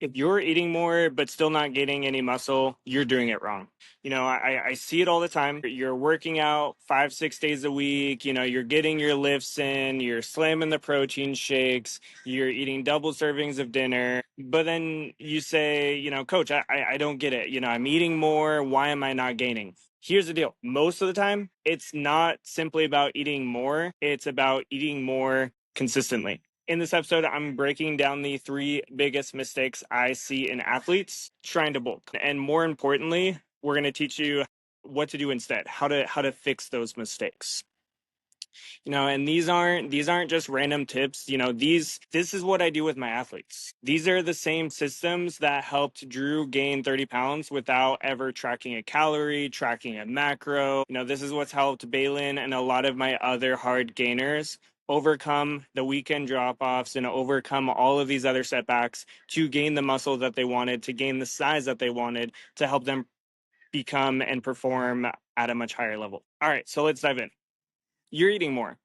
If you're eating more but still not gaining any muscle, you're doing it wrong. I see it all the time. You're working out 5, 6 days a week. You're getting your lifts in, you're slamming the protein shakes, you're eating double servings of dinner. But then you say, coach, I don't get it. I'm eating more. Why am I not gaining? Here's the deal. Most of the time, it's not simply about eating more, it's about eating more consistently. In this episode, I'm breaking down the 3 biggest mistakes I see in athletes trying to bulk. And more importantly, we're going to teach you what to do instead, how to fix those mistakes. And these aren't just random tips. This is what I do with my athletes. These are the same systems that helped Drew gain 30 pounds without ever tracking a calorie, tracking a macro. This is what's helped Baylin and a lot of my other hard gainers overcome the weekend drop-offs and overcome all of these other setbacks to gain the muscle that they wanted, to gain the size that they wanted, to help them become and perform at a much higher level. All right, so let's dive in. You're eating more,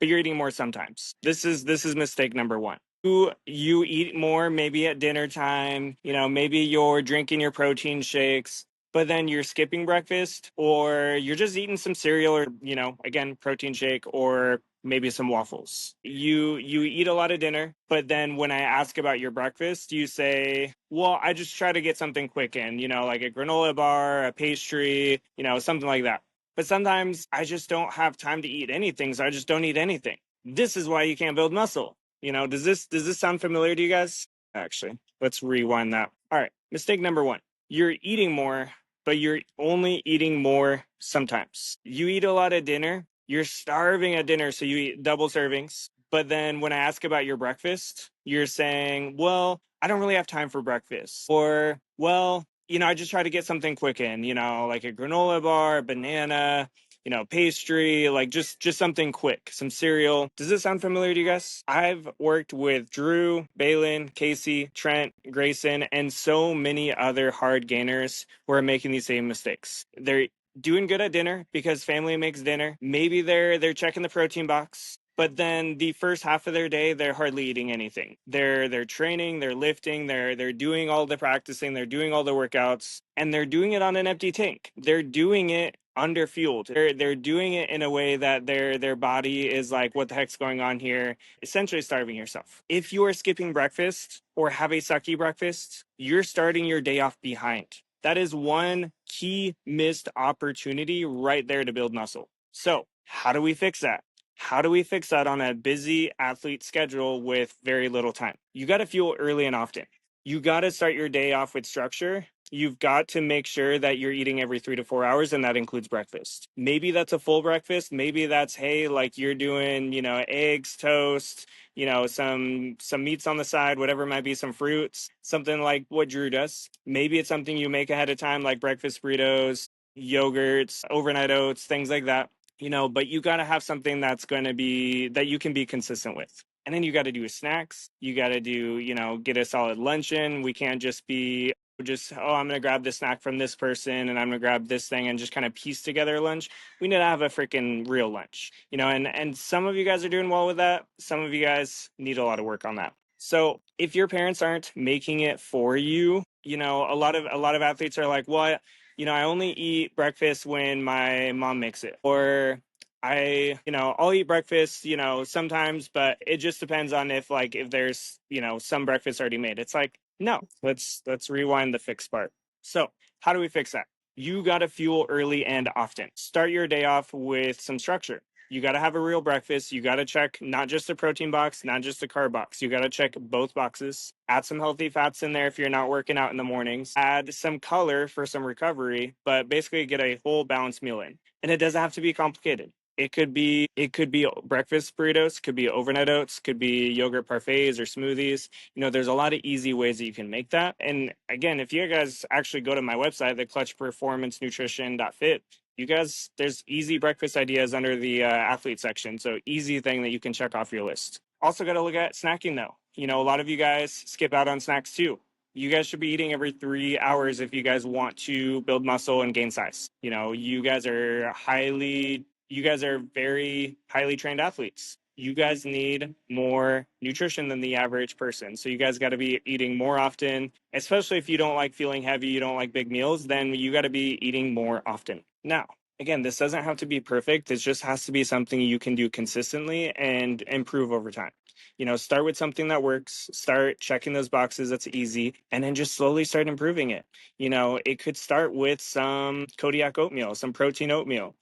but you're eating more sometimes. This is mistake number one. You eat more maybe at dinner time, maybe you're drinking your protein shakes, but then you're skipping breakfast, or you're just eating some cereal, or again, protein shake, or maybe some waffles. You eat a lot of dinner, but then when I ask about your breakfast, you say, well, I just try to get something quick in, like a granola bar, a pastry, something like that. But sometimes I just don't have time to eat anything, so I just don't eat anything. This is why you can't build muscle. Does this sound familiar to you guys? Actually, let's rewind that. All right, mistake number one. You're eating more, but you're only eating more sometimes. You eat a lot at dinner. You're starving at dinner, so you eat double servings. But then when I ask about your breakfast, you're saying, well, I don't really have time for breakfast. Or, well, I just try to get something quick in, like a granola bar, banana, pastry, like just something quick, some cereal. Does this sound familiar to you guys? I've worked with Drew, Baylin, Casey, Trent, Grayson, and so many other hard gainers who are making these same mistakes. They're doing good at dinner because family makes dinner. Maybe they're checking the protein box. But then the first half of their day, they're hardly eating anything. They're training, they're lifting, they're doing all the practicing, they're doing all the workouts, and they're doing it on an empty tank. They're doing it underfueled. They're doing it in a way that their body is like, what the heck's going on here? Essentially starving yourself. If you are skipping breakfast or have a sucky breakfast, you're starting your day off behind. That is one key missed opportunity right there to build muscle. So how do we fix that? How do we fix that on a busy athlete schedule with very little time? You got to fuel early and often. You got to start your day off with structure. You've got to make sure that you're eating every 3 to 4 hours, and that includes breakfast. Maybe that's a full breakfast. Maybe that's, hey, like you're doing, eggs, toast, some meats on the side, whatever it might be, some fruits, something like what Drew does. Maybe it's something you make ahead of time, like breakfast burritos, yogurts, overnight oats, things like that. But you got to have something that's going to be that you can be consistent with. And then you got to do snacks. You got to do, get a solid luncheon. We can't just be I'm going to grab this snack from this person and I'm going to grab this thing and just kind of piece together a lunch. We need to have a freaking real lunch, and some of you guys are doing well with that. Some of you guys need a lot of work on that. So if your parents aren't making it for you, a lot of athletes are like, well, I only eat breakfast when my mom makes it. Or I'll eat breakfast, sometimes, but it just depends on if there's, some breakfast already made. It's like, no, let's rewind the fix part. So how do we fix that? You got to fuel early and often. Start your day off with some structure. You got to have a real breakfast. You got to check not just the protein box, not just the carb box. You got to check both boxes. Add some healthy fats in there if you're not working out in the mornings. Add some color for some recovery, but basically get a whole balanced meal in. And it doesn't have to be complicated. It could be breakfast burritos, could be overnight oats, could be yogurt parfaits or smoothies. There's a lot of easy ways that you can make that. And again, if you guys actually go to my website, the clutchperformancenutrition.fit, you guys, there's easy breakfast ideas under the athlete section. So easy thing that you can check off your list. Also got to look at snacking though. A lot of you guys skip out on snacks too. You guys should be eating every 3 hours if you guys want to build muscle and gain size. You guys are very highly trained athletes. you guys need more nutrition than the average person. So you guys got to be eating more often, especially if you don't like feeling heavy, you don't like big meals, then you got to be eating more often. Now, again, this doesn't have to be perfect. This just has to be something you can do consistently and improve over time. Start with something that works, start checking those boxes. That's easy. And then just slowly start improving it. It could start with some Kodiak oatmeal, some protein oatmeal.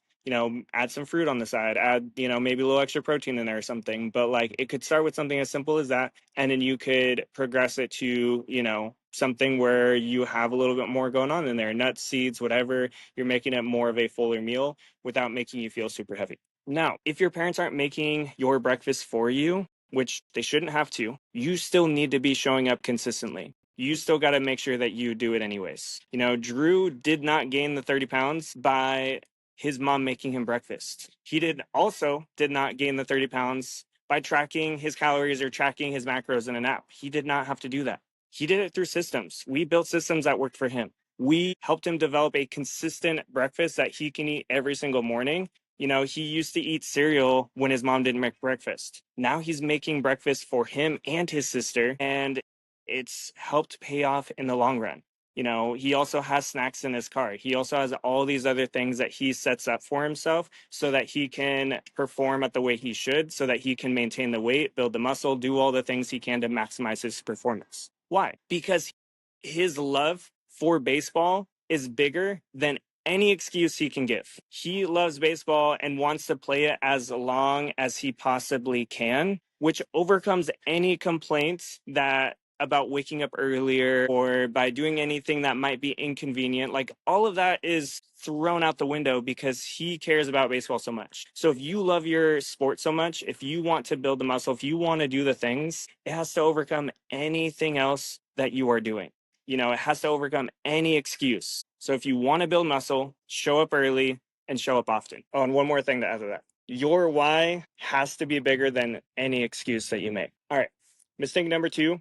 Add some fruit on the side, add, maybe a little extra protein in there or something. But like it could start with something as simple as that. And then you could progress it to, something where you have a little bit more going on in there, nuts, seeds, whatever. You're making it more of a fuller meal without making you feel super heavy. Now, if your parents aren't making your breakfast for you, which they shouldn't have to, you still need to be showing up consistently. You still got to make sure that you do it anyways. Drew did not gain the 30 pounds by his mom making him breakfast. He did not gain the 30 pounds by tracking his calories or tracking his macros in an app. He did not have to do that. He did it through systems. We built systems that worked for him. We helped him develop a consistent breakfast that he can eat every single morning. He used to eat cereal when his mom didn't make breakfast. Now he's making breakfast for him and his sister, and it's helped pay off in the long run. He also has snacks in his car. He also has all these other things that he sets up for himself so that he can perform at the way he should, so that he can maintain the weight, build the muscle, do all the things he can to maximize his performance. Why? Because his love for baseball is bigger than any excuse he can give. He loves baseball and wants to play it as long as he possibly can, which overcomes any complaints that about waking up earlier or by doing anything that might be inconvenient. Like all of that is thrown out the window because he cares about baseball so much. So if you love your sport so much, if you want to build the muscle, if you want to do the things, it has to overcome anything else that you are doing. It has to overcome any excuse. So if you want to build muscle, show up early and show up often. Oh, and one more thing to add to that. Your why has to be bigger than any excuse that you make. All right. Mistake number 2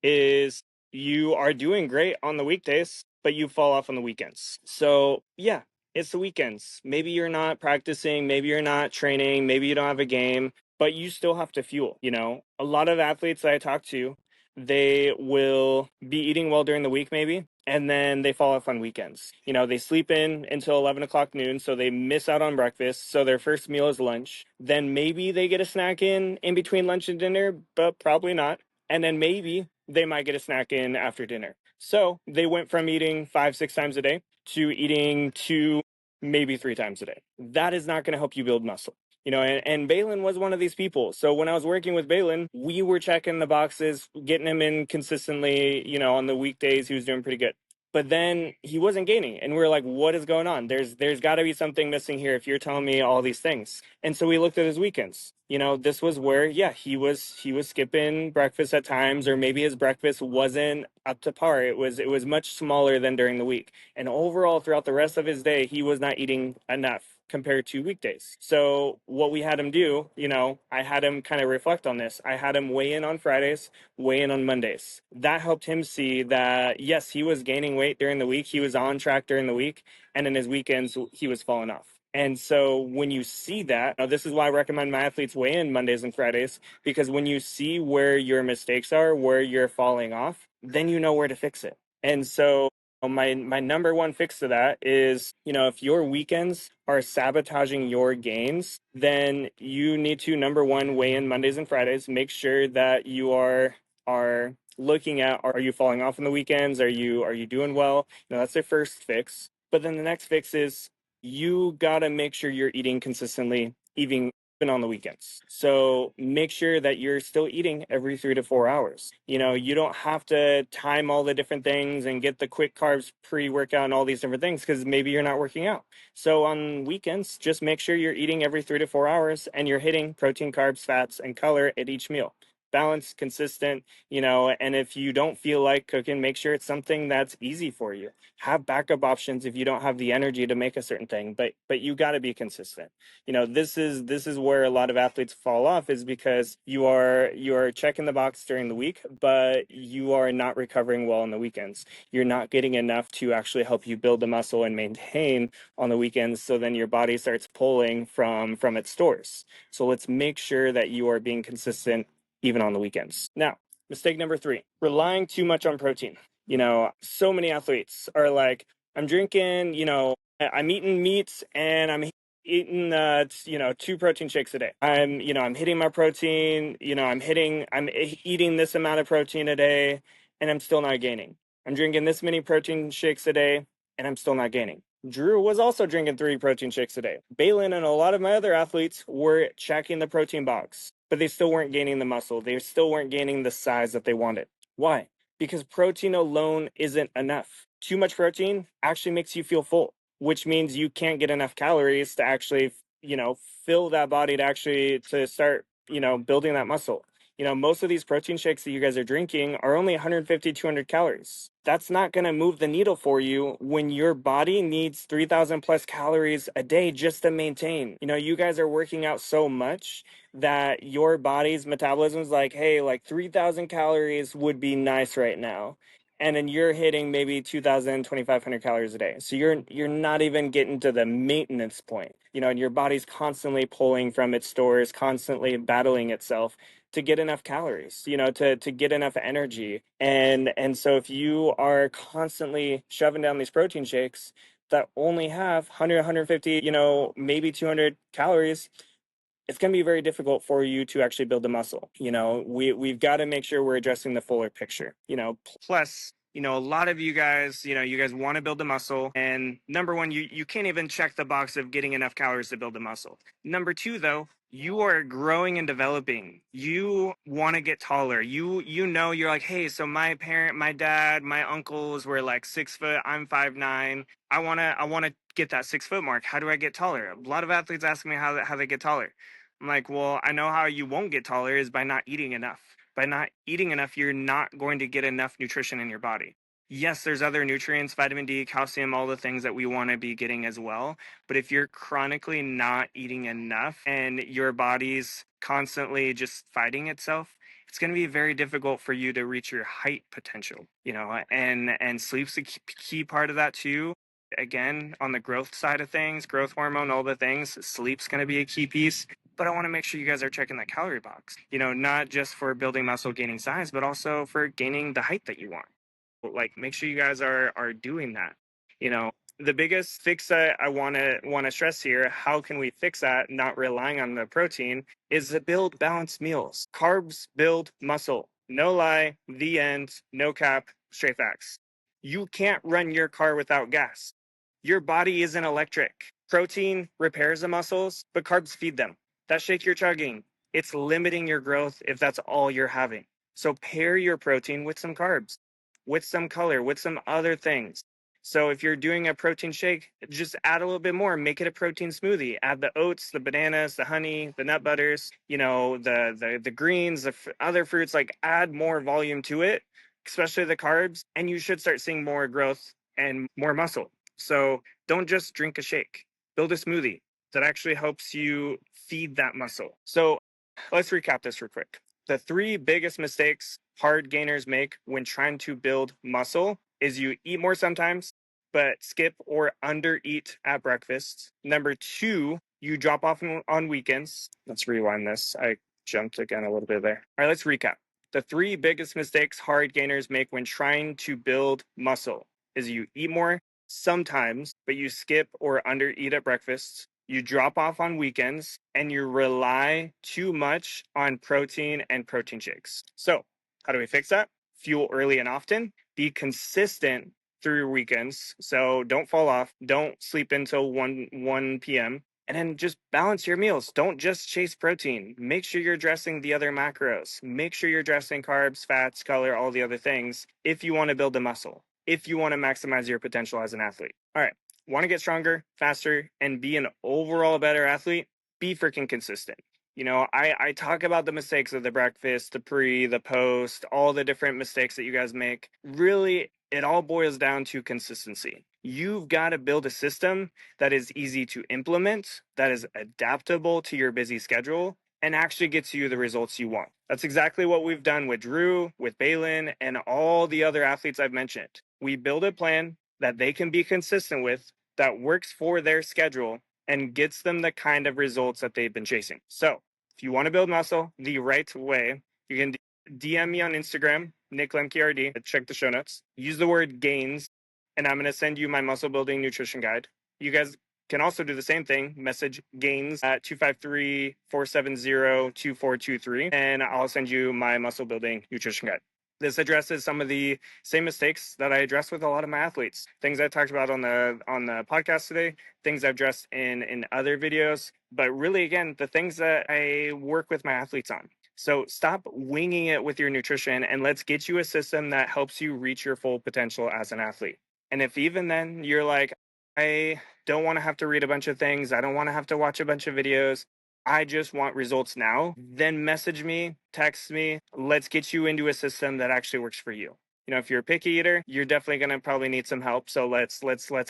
is you are doing great on the weekdays, but you fall off on the weekends. So yeah, it's the weekends. Maybe you're not practicing, maybe you're not training, maybe you don't have a game, but you still have to fuel. A lot of athletes that I talk to, they will be eating well during the week maybe, and then they fall off on weekends. They sleep in until 11 o'clock noon, so they miss out on breakfast. So their first meal is lunch. Then maybe they get a snack in between lunch and dinner, but probably not. And then maybe they might get a snack in after dinner. So they went from eating 5, 6 times a day to eating 2, maybe 3 times a day. That is not going to help you build muscle. And Baylin was one of these people. So when I was working with Baylin, we were checking the boxes, getting him in consistently, on the weekdays, he was doing pretty good. But then he wasn't gaining. And we were like, what is going on? There's got to be something missing here if you're telling me all these things. And so we looked at his weekends. This was where, yeah, he was skipping breakfast at times, or maybe his breakfast wasn't up to par. It was much smaller than during the week. And overall, throughout the rest of his day, he was not eating enough compared to weekdays. So what we had him do, I had him kind of reflect on this. I had him weigh in on Fridays, weigh in on Mondays. That helped him see that, yes, he was gaining weight during the week. He was on track during the week. And in his weekends, he was falling off. And so when you see that, now this is why I recommend my athletes weigh in Mondays and Fridays, because when you see where your mistakes are, where you're falling off, then you know where to fix it. And so my number one fix to that is, if your weekends are sabotaging your gains, then you need to, number one, weigh in Mondays and Fridays. Make sure that you are looking at, are you falling off on the weekends? Are you doing well? That's their first fix. But then the next fix is you got to make sure you're eating consistently, even on the weekends. So make sure that you're still eating every 3 to 4 hours. You don't have to time all the different things and get the quick carbs pre-workout and all these different things because maybe you're not working out. So on weekends, just make sure you're eating every 3 to 4 hours and you're hitting protein, carbs, fats, and color at each meal. balanced, consistent, and if you don't feel like cooking, make sure it's something that's easy for you. Have backup options if you don't have the energy to make a certain thing, but you got to be consistent. This is where a lot of athletes fall off, is because you are checking the box during the week, but you are not recovering well on the weekends. You're not getting enough to actually help you build the muscle and maintain on the weekends, so then your body starts pulling from its stores. So let's make sure that you are being consistent even on the weekends. Now, mistake number 3, relying too much on protein. So many athletes are like, I'm drinking, I'm eating meats, and I'm eating 2 protein shakes a day. I'm hitting my protein, I'm eating this amount of protein a day, and I'm still not gaining. I'm drinking this many protein shakes a day, and I'm still not gaining. Drew was also drinking 3 protein shakes a day. Baylin and a lot of my other athletes were checking the protein box, but they still weren't gaining the muscle. They still weren't gaining the size that they wanted. Why? Because protein alone isn't enough. Too much protein actually makes you feel full, which means you can't get enough calories to actually, fill that body to start, building that muscle. Most of these protein shakes that you guys are drinking are only 150, 200 calories. That's not going to move the needle for you when your body needs 3,000 plus calories a day just to maintain. You guys are working out so much that your body's metabolism is like, hey, like 3,000 calories would be nice right now. And then you're hitting maybe 2,000, 2,500 calories a day. So you're not even getting to the maintenance point, and your body's constantly pulling from its stores, constantly battling itself to get enough calories, to get enough energy. And so if you are constantly shoving down these protein shakes that only have 100, 150, maybe 200 calories, it's going to be very difficult for you to actually build the muscle. We've got to make sure we're addressing the fuller picture. Plus, a lot of you guys, you guys want to build the muscle, and number one, you can't even check the box of getting enough calories to build the muscle. Number two, though, you are growing and developing. You want to get taller. You're like, hey, so my dad, my uncles were like 6 foot. I'm 5'9". I wanna get that 6 foot mark. How do I get taller? A lot of athletes ask me how they get taller. I'm like, well, I know how you won't get taller is by not eating enough. By not eating enough, you're not going to get enough nutrition in your body. Yes, there's other nutrients, vitamin D, calcium, all the things that we want to be getting as well. But if you're chronically not eating enough and your body's constantly just fighting itself, it's going to be very difficult for you to reach your height potential, and sleep's a key part of that too. Again, on the growth side of things, growth hormone, all the things, sleep's going to be a key piece. But I want to make sure you guys are checking that calorie box, not just for building muscle, gaining size, but also for gaining the height that you want. Like, make sure you guys are doing that. You know, the biggest fix that I want to stress here, how can we fix that, not relying on the protein, is to build balanced meals. Carbs build muscle. No lie, the end, no cap, straight facts. You can't run your car without gas. Your body isn't electric. Protein repairs the muscles, but carbs feed them. That shake you're chugging, it's limiting your growth if that's all you're having. So pair your protein with some carbs, with some color, with some other things. So if you're doing a protein shake, just add a little bit more. Make it a protein smoothie. Add the oats, the bananas, the honey, the nut butters, the greens, other fruits. Like, add more volume to it, especially the carbs, and you should start seeing more growth and more muscle. So don't just drink a shake. Build a smoothie that actually helps you feed that muscle. So let's recap this real quick. The 3 biggest mistakes hard gainers make when trying to build muscle is you eat more sometimes, but skip or under eat at breakfast. Number 2, you drop off on weekends. Let's rewind this. I jumped again a little bit there. All right, let's recap. The 3 biggest mistakes hard gainers make when trying to build muscle is you eat more sometimes, but you skip or under eat at breakfast. You drop off on weekends, and you rely too much on protein and protein shakes. So, how do we fix that? Fuel early and often. Be consistent through your weekends. So don't fall off. Don't sleep until 1 p.m. And then just balance your meals. Don't just chase protein. Make sure you're addressing the other macros. Make sure you're addressing carbs, fats, color, all the other things if you want to build a muscle, if you want to maximize your potential as an athlete. All right. Want to get stronger, faster, and be an overall better athlete? Be freaking consistent. I talk about the mistakes of the breakfast, the pre, the post, all the different mistakes that you guys make. Really, it all boils down to consistency. You've got to build a system that is easy to implement, that is adaptable to your busy schedule, and actually gets you the results you want. That's exactly what we've done with Drew, with Baylin, and all the other athletes I've mentioned. We build a plan that they can be consistent with, that works for their schedule, and gets them the kind of results that they've been chasing. So, if you want to build muscle the right way, you can DM me on Instagram, Nick Lemke RD. Check the show notes. Use the word gains, and I'm going to send you my muscle building nutrition guide. You guys can also do the same thing. Message gains at 253-470-2423, and I'll send you my muscle building nutrition guide. This addresses some of the same mistakes that I address with a lot of my athletes. Things I talked about on the podcast today, things I've addressed in other videos, but really again, the things that I work with my athletes on. So stop winging it with your nutrition and let's get you a system that helps you reach your full potential as an athlete. And if even then you're like, I don't want to have to read a bunch of things, I don't want to have to watch a bunch of videos, I just want results now, then message me, text me. Let's get you into a system that actually works for you. If you're a picky eater, you're definitely going to probably need some help. So let's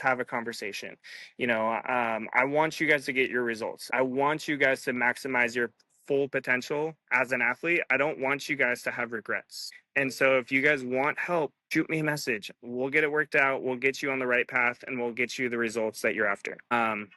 have a conversation. I want you guys to get your results. I want you guys to maximize your full potential as an athlete. I don't want you guys to have regrets. And so if you guys want help, shoot me a message. We'll get it worked out. We'll get you on the right path and we'll get you the results that you're after.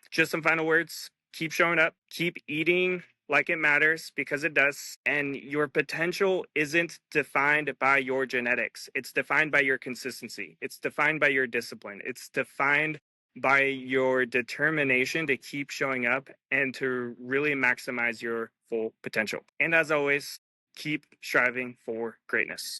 Just some final words. Keep showing up, keep eating like it matters because it does. And your potential isn't defined by your genetics. It's defined by your consistency. It's defined by your discipline. It's defined by your determination to keep showing up and to really maximize your full potential. And as always, keep striving for greatness.